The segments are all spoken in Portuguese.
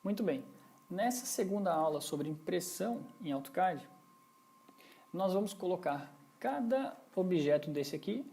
Muito bem, nessa segunda aula sobre impressão em AutoCAD, nós vamos colocar cada objeto desse aqui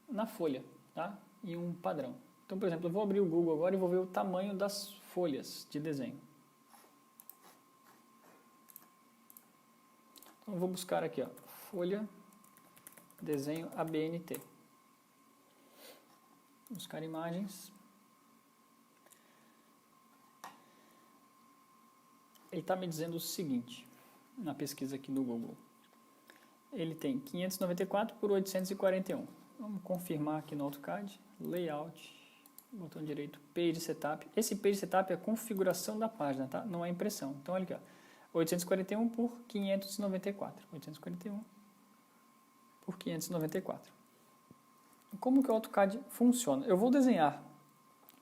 na folha, tá? Em um padrão. Então, por exemplo, eu vou abrir o Google agora e vou ver o tamanho das folhas de desenho. Então, eu vou buscar aqui, ó, folha, desenho ABNT. Buscar imagens. Ele está me dizendo o seguinte, na pesquisa aqui do Google. Ele tem 594 por 841. Vamos confirmar aqui no AutoCAD. Layout, botão direito, Page Setup. Esse Page Setup é a configuração da página, tá? Não é impressão. Então, olha aqui, ó. 841 por 594. 841 por 594. Como que o AutoCAD funciona? Eu vou desenhar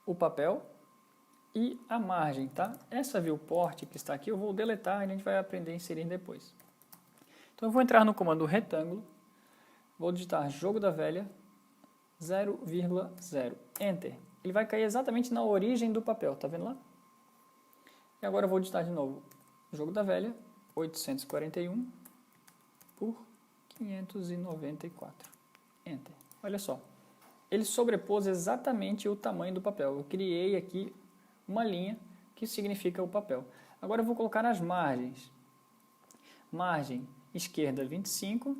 o papel e a margem, tá? Essa viewport que está aqui eu vou deletar e a gente vai aprender a inserir depois. Então eu vou entrar no comando retângulo, vou digitar jogo da velha 0,0, Enter. Ele vai cair exatamente na origem do papel, tá vendo lá? E agora eu vou digitar de novo jogo da velha 841 por 594, Enter. Olha só, ele sobrepôs exatamente o tamanho do papel. Eu criei aqui uma linha que significa o papel. Agora eu vou colocar as margens. Margem esquerda 25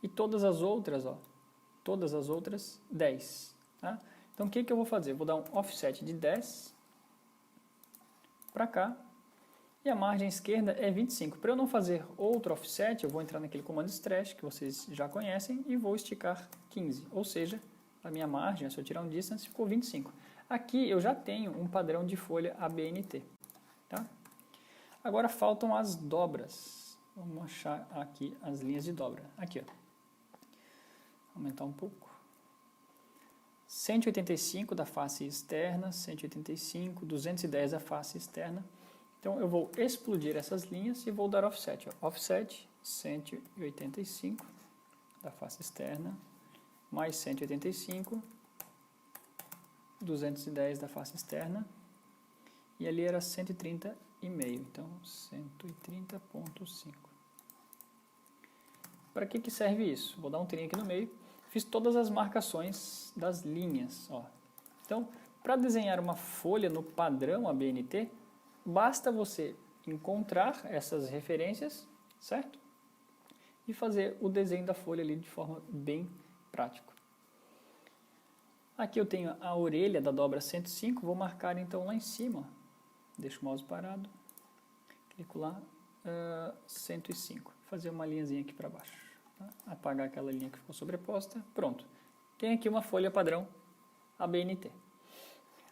e todas as outras, ó, todas as outras 10. Tá? Então o que eu vou fazer? Eu vou dar um offset de 10 para cá e a margem esquerda é 25. Para eu não fazer outro offset, eu vou entrar naquele comando stretch que vocês já conhecem e vou esticar 15, ou seja, a minha margem, se eu tirar um distance, ficou 25. Aqui eu já tenho um padrão de folha ABNT. Tá? Agora faltam as dobras. Vamos achar aqui as linhas de dobra. Aqui, ó. Aumentar um pouco. 185 da face externa, 185, 210 da face externa. Então eu vou explodir essas linhas e vou dar offset. Ó. Offset 185 da face externa, mais 185, 210 da face externa, e ali era 130,5, então 130,5. Para que serve isso? Vou dar um trinho aqui no meio. Fiz todas as marcações das linhas. Ó. Então, para desenhar uma folha no padrão ABNT, basta você encontrar essas referências, certo? E fazer o desenho da folha ali de forma bem prática. Aqui eu tenho a orelha da dobra 105, vou marcar então lá em cima. Deixo o mouse parado, clico lá, 105. Fazer uma linhazinha aqui para baixo. Tá? Apagar aquela linha que ficou sobreposta. Pronto. Tem aqui uma folha padrão ABNT.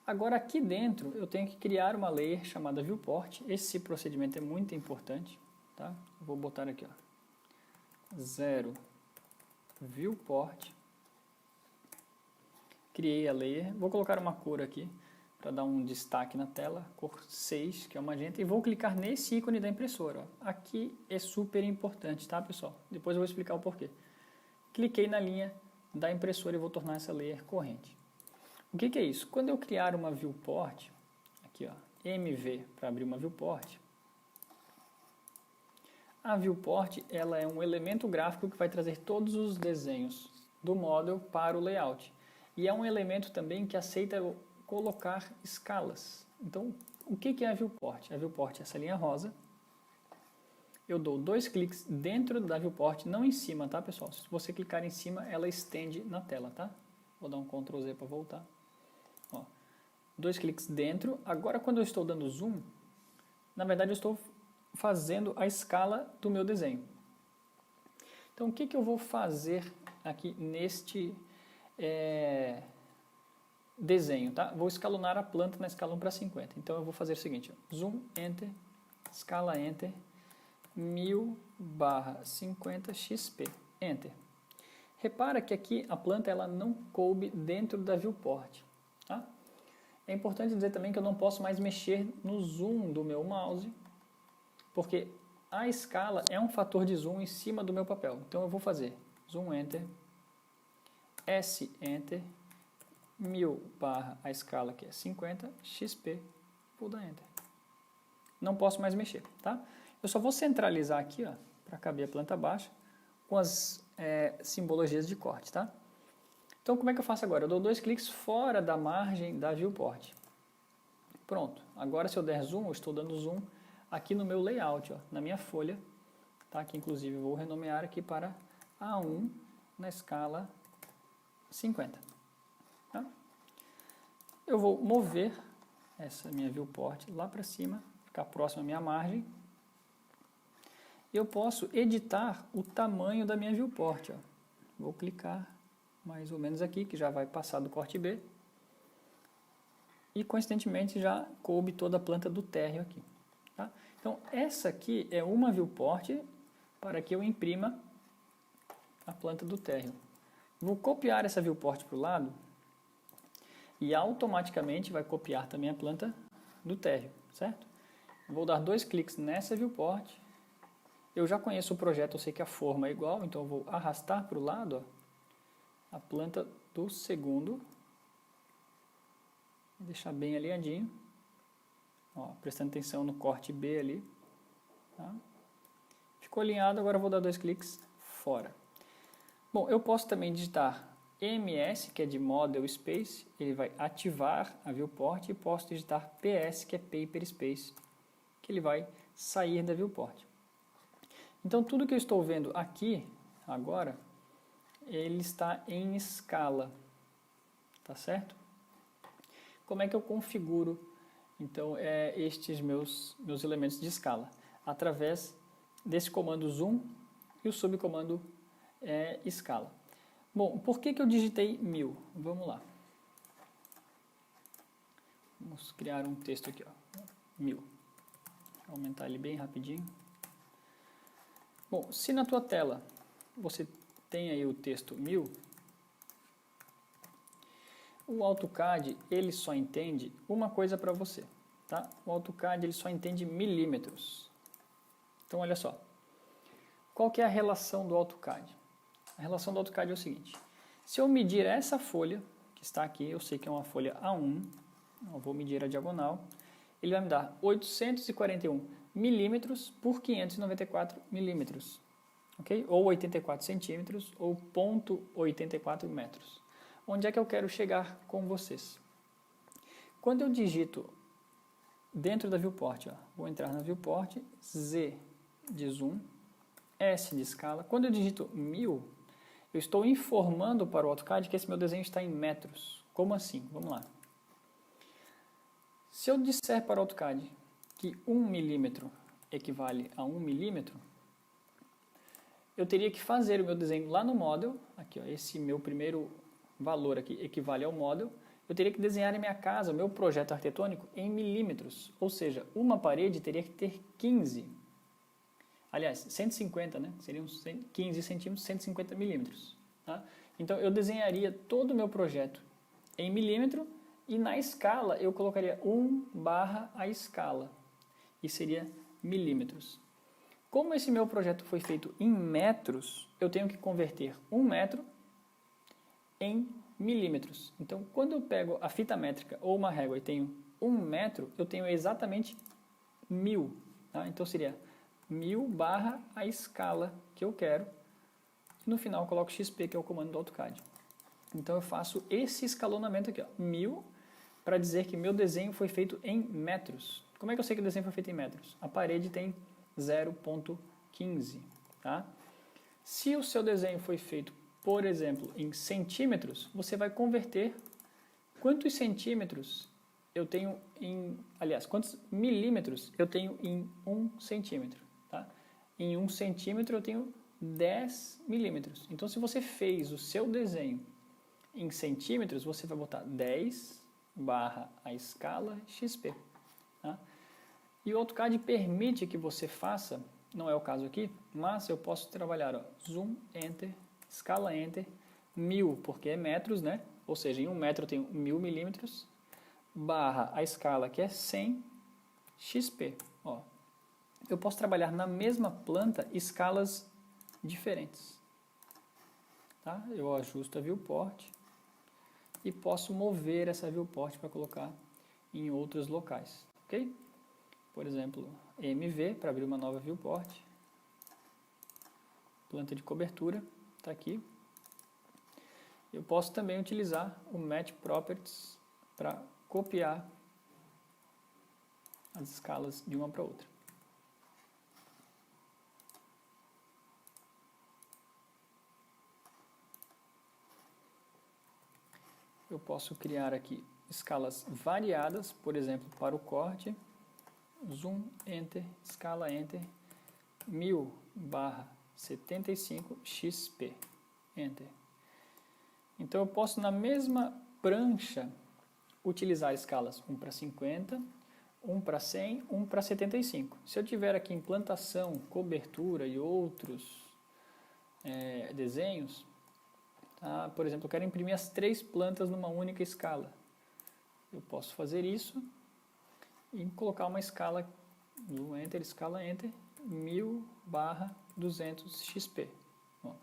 Agora aqui dentro eu tenho que criar uma layer chamada viewport. Esse procedimento é muito importante. Tá? Vou botar aqui, ó, 0 viewport. Criei a layer, vou colocar uma cor aqui para dar um destaque na tela, cor 6, que é o magenta, e vou clicar nesse ícone da impressora. Ó. Aqui é super importante, tá, pessoal? Depois eu vou explicar o porquê. Cliquei na linha da impressora e vou tornar essa layer corrente. O que é isso? Quando eu criar uma viewport, aqui ó, MV para abrir uma viewport, a viewport ela é um elemento gráfico que vai trazer todos os desenhos do model para o layout. E é um elemento também que aceita colocar escalas. Então, o que é a viewport? A viewport é essa linha rosa. Eu dou 2 cliques dentro da viewport, não em cima, tá, pessoal? Se você clicar em cima, ela estende na tela, tá? Vou dar um Ctrl Z para voltar. Ó, 2 cliques dentro. Agora, quando eu estou dando zoom, na verdade, eu estou fazendo a escala do meu desenho. Então, o que eu vou fazer aqui neste desenho, tá? Vou escalonar a planta na escala 1:50. Então eu vou fazer o seguinte, ó, zoom, enter, escala, enter, 1000/50 XP, enter. Repara que aqui a planta ela não coube dentro da viewport, tá? É importante dizer também que eu não posso mais mexer no zoom do meu mouse, porque a escala é um fator de zoom em cima do meu papel. Então eu vou fazer zoom, enter, S, enter, 1000 barra a escala que é 50, XP, vou dar enter. não posso mais mexer, tá? Eu só vou centralizar aqui, ó, para caber a planta baixa, com as simbologias de corte, tá? Então, como é que eu faço agora? Eu dou 2 cliques fora da margem da viewport. Pronto. Agora, se eu der zoom, eu estou dando zoom aqui no meu layout, ó, na minha folha, tá? Que inclusive eu vou renomear aqui para A1 na escala 50. Tá? Eu vou mover essa minha viewport lá para cima, ficar próximo à minha margem. Eu posso editar o tamanho da minha viewport. Ó. Vou clicar mais ou menos aqui, que já vai passar do corte B. E, coincidentemente, já coube toda a planta do térreo aqui. Tá? Então, essa aqui é uma viewport para que eu imprima a planta do térreo. Vou copiar essa viewport para o lado e automaticamente vai copiar também a planta do térreo, certo? Vou dar 2 cliques nessa viewport. Eu já conheço o projeto, eu sei que a forma é igual, então eu vou arrastar para o lado ó, a planta do segundo. Vou deixar bem alinhadinho. Ó, prestando atenção no corte B ali. Tá? Ficou alinhado, agora eu vou dar 2 cliques fora. Bom, eu posso também digitar MS, que é de Model Space, ele vai ativar a viewport, e posso digitar PS, que é Paper Space, que ele vai sair da viewport. Então, tudo que eu estou vendo aqui, agora, ele está em escala, tá certo? Como é que eu configuro, então, estes meus elementos de escala? Através desse comando zoom e o subcomando escala. Bom, por que eu digitei 1000? Vamos lá. Vamos criar um texto aqui, ó. 1000. Vou aumentar ele bem rapidinho. Bom, se na tua tela você tem aí o texto 1000, o AutoCAD ele só entende uma coisa para você, tá? O AutoCAD ele só entende milímetros. Então olha só, qual que é a relação do AutoCAD? A relação do AutoCAD é o seguinte: se eu medir essa folha que está aqui, eu sei que é uma folha A1, eu vou medir a diagonal, ele vai me dar 841 milímetros por 594 milímetros, ok? Ou 84 centímetros, ou 0,84 metros. Onde é que eu quero chegar com vocês? Quando eu digito dentro da viewport, ó, vou entrar na viewport, Z de zoom, S de escala. Quando eu digito 1000, eu estou informando para o AutoCAD que esse meu desenho está em metros. Como assim? Vamos lá. Se eu disser para o AutoCAD que 1 milímetro equivale a 1 milímetro, eu teria que fazer o meu desenho lá no Model, aqui ó, esse meu primeiro valor aqui equivale ao Model, eu teria que desenhar a minha casa, o meu projeto arquitetônico, em milímetros, ou seja, uma parede teria que ter 15, aliás, 150, né? Seriam 15 centímetros, 150 milímetros. Tá? Então, eu desenharia todo o meu projeto em milímetro e na escala eu colocaria 1/a escala, e seria milímetros. Como esse meu projeto foi feito em metros, eu tenho que converter 1 metro em milímetros. Então, quando eu pego a fita métrica ou uma régua e tenho 1 metro, eu tenho exatamente 1000. Tá? Então, seria 1000/a escala que eu quero. E no final, eu coloco XP, que é o comando do AutoCAD. Então, eu faço esse escalonamento aqui, ó, 1000, para dizer que meu desenho foi feito em metros. Como é que eu sei que o desenho foi feito em metros? A parede tem 0,15. Tá? Se o seu desenho foi feito, por exemplo, em centímetros, você vai converter quantos centímetros eu tenho em... Aliás, quantos milímetros eu tenho em 1 centímetro. Tá? Em 1 centímetro eu tenho 10 milímetros. Então, se você fez o seu desenho em centímetros, você vai botar 10/a escala XP. Tá? E o AutoCAD permite que você faça, não é o caso aqui, mas eu posso trabalhar, ó, zoom, enter, escala, enter, 1000, porque é metros, né? Ou seja, em 1 metro eu tenho 1000 milímetros, barra a escala, que é 100 XP. Ó. Eu posso trabalhar na mesma planta escalas diferentes. Tá? Eu ajusto a viewport e posso mover essa viewport para colocar em outros locais. Ok? por exemplo, MV, para abrir uma nova viewport. Planta de cobertura, está aqui. Eu posso também utilizar o Match Properties para copiar as escalas de uma para outra. Eu posso criar aqui escalas variadas, por exemplo, para o corte, zoom, enter, escala, enter, 1000/75 XP, enter. Então eu posso na mesma prancha utilizar escalas 1/50, 1/100, 1/75. Se eu tiver aqui implantação, cobertura e outros desenhos, tá? Por exemplo, eu quero imprimir as 3 plantas numa única escala. Eu posso fazer isso e colocar uma escala, enter, escala, enter, 1000/200 XP. Bom,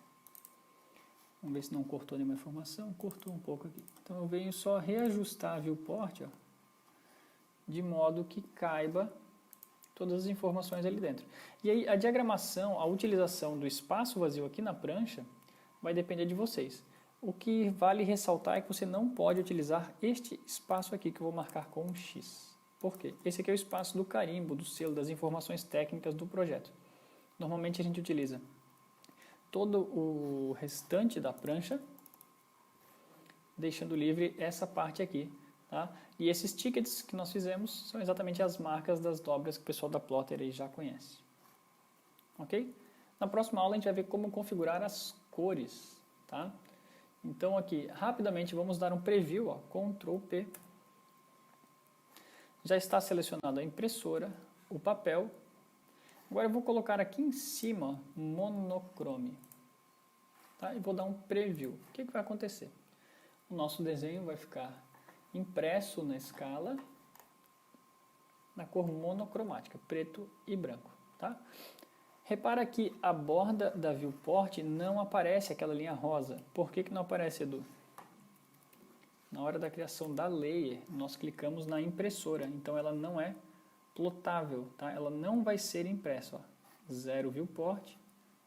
vamos ver se não cortou nenhuma informação. Cortou um pouco aqui. Então eu venho só reajustar a viewport, ó, de modo que caiba todas as informações ali dentro. E aí a diagramação, a utilização do espaço vazio aqui na prancha vai depender de vocês. O que vale ressaltar é que você não pode utilizar este espaço aqui que eu vou marcar com um X. Por quê? Esse aqui é o espaço do carimbo, do selo, das informações técnicas do projeto. Normalmente a gente utiliza todo o restante da prancha, deixando livre essa parte aqui. Tá? E esses tickets que nós fizemos são exatamente as marcas das dobras que o pessoal da Plotter aí já conhece. Ok? Na próxima aula a gente vai ver como configurar as cores. Tá? Então aqui, rapidamente, vamos dar um preview, ó, Ctrl P. Já está selecionada a impressora, o papel. Agora eu vou colocar aqui em cima monochrome. Tá? E vou dar um preview. O que vai acontecer? O nosso desenho vai ficar impresso na escala na cor monocromática, preto e branco. Tá? Repara que a borda da viewport não aparece aquela linha rosa. Por que não aparece, Edu? Na hora da criação da layer, nós clicamos na impressora, então ela não é plotável, tá? Ela não vai ser impressa. Ó. 0 viewport,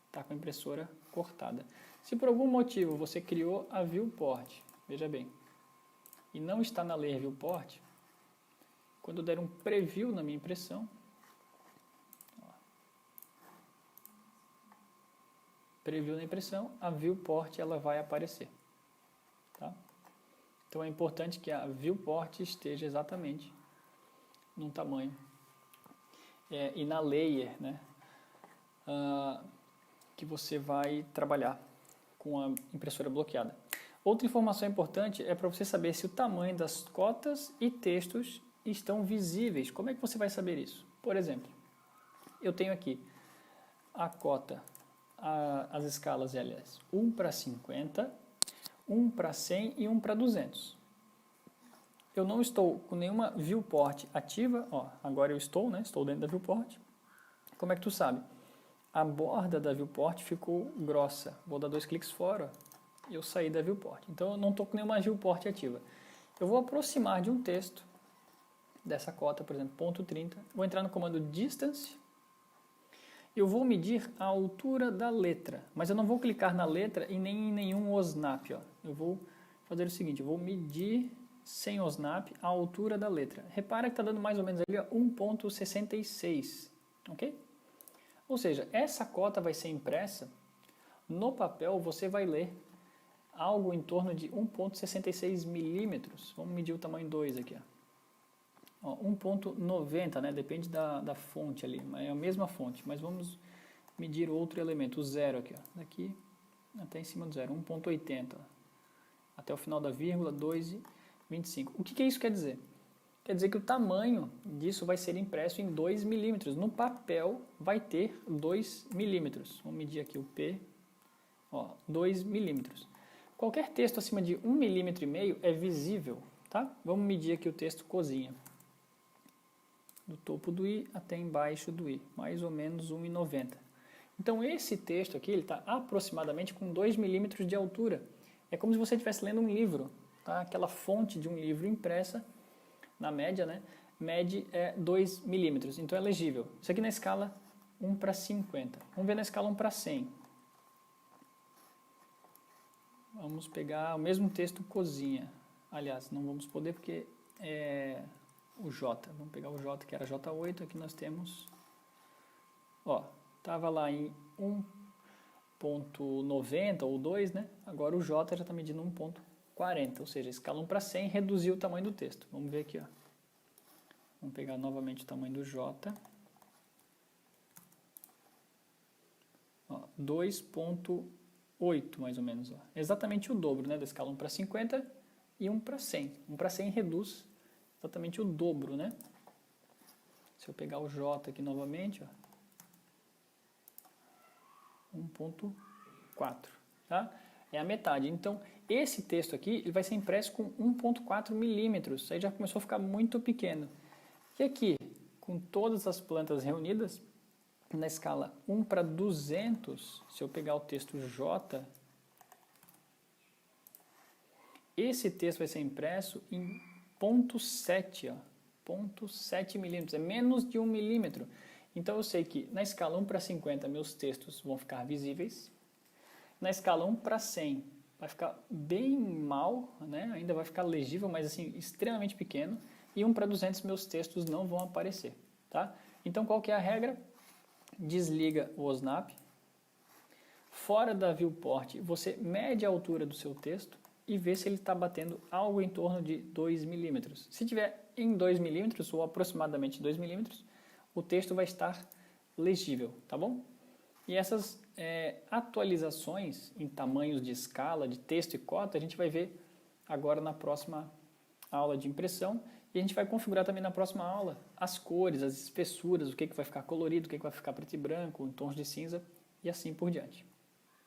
está com a impressora cortada. Se por algum motivo você criou a viewport, veja bem, e não está na layer viewport, quando eu der um preview na minha impressão, preview na impressão, a viewport ela vai aparecer. Tá? Então é importante que a viewport esteja exatamente num tamanho e na layer, né, que você vai trabalhar com a impressora bloqueada. Outra informação importante é para você saber se o tamanho das cotas e textos estão visíveis. Como é que você vai saber isso? Por exemplo, eu tenho aqui a cota, as escalas LS 1/50, 1/100 e 1/200. Eu não estou com nenhuma viewport ativa. Ó, agora eu estou, né? Estou dentro da viewport. Como é que tu sabe? A borda da viewport ficou grossa. Vou dar 2 cliques fora e eu saí da viewport. Então eu não estou com nenhuma viewport ativa. Eu vou aproximar de um texto dessa cota, por exemplo, ponto 30. Vou entrar no comando distance. Eu vou medir a altura da letra, mas eu não vou clicar na letra e nem em nenhum OSNAP. Ó. Eu vou fazer o seguinte, eu vou medir sem OSNAP a altura da letra. Repara que está dando mais ou menos ali 1.66, ok? Ou seja, essa cota vai ser impressa, no papel você vai ler algo em torno de 1.66 milímetros. Vamos medir o tamanho 2 aqui, ó. 1.90, né? Depende da fonte ali, é a mesma fonte, mas vamos medir outro elemento, o 0 aqui, ó. Daqui até em cima do 0, 1.80, até o final da vírgula, 2,25. O que isso quer dizer? Quer dizer que o tamanho disso vai ser impresso em 2 milímetros. No papel vai ter 2 milímetros. Vamos medir aqui o P, ó, 2 milímetros. Qualquer texto acima de 1,5 milímetro é visível, tá? Vamos medir aqui o texto cozinha. Do topo do i até embaixo do i, mais ou menos 1,90. Então esse texto aqui está aproximadamente com 2 milímetros de altura. É como se você estivesse lendo um livro, tá? Aquela fonte de um livro impressa, na média, né? mede 2 milímetros, então é legível. Isso aqui na escala 1:50. Vamos ver na escala 1:100. Vamos pegar o mesmo texto cozinha. Aliás, não vamos poder porque é o J. Vamos pegar o J, que era J8. Aqui nós temos... Ó, estava lá em 1.90 ou 2, né? Agora o J já está medindo 1.40, ou seja, a escala 1:100 reduziu o tamanho do texto. Vamos ver aqui, ó. Vamos pegar novamente o tamanho do J. 2.8 mais ou menos. Ó. Exatamente o dobro, né, da escala 1:50 e 1:100. 1:100 reduz exatamente o dobro, né? Se eu pegar o J aqui novamente, ó, 1.4, tá? É a metade. Então, esse texto aqui ele vai ser impresso com 1.4 milímetros. Isso aí já começou a ficar muito pequeno. E aqui, com todas as plantas reunidas, na escala 1:200, se eu pegar o texto J, esse texto vai ser impresso em 0.7, ó, 0.7 milímetros, é menos de 1 milímetro. Então eu sei que na escala 1:50 meus textos vão ficar visíveis, na escala 1:100 vai ficar bem mal, né? Ainda vai ficar legível, mas assim, extremamente pequeno, e 1:200 meus textos não vão aparecer, tá? Então qual que é a regra? Desliga o OSNAP, fora da viewport você mede a altura do seu texto e vê se ele está batendo algo em torno de 2 milímetros. Se tiver em 2 milímetros ou aproximadamente 2 milímetros, o texto vai estar legível, tá bom? E essas atualizações em tamanhos de escala, de texto e cota, a gente vai ver agora na próxima aula de impressão. E a gente vai configurar também na próxima aula as cores, as espessuras, o que vai ficar colorido, o que vai ficar preto e branco, em tons de cinza e assim por diante.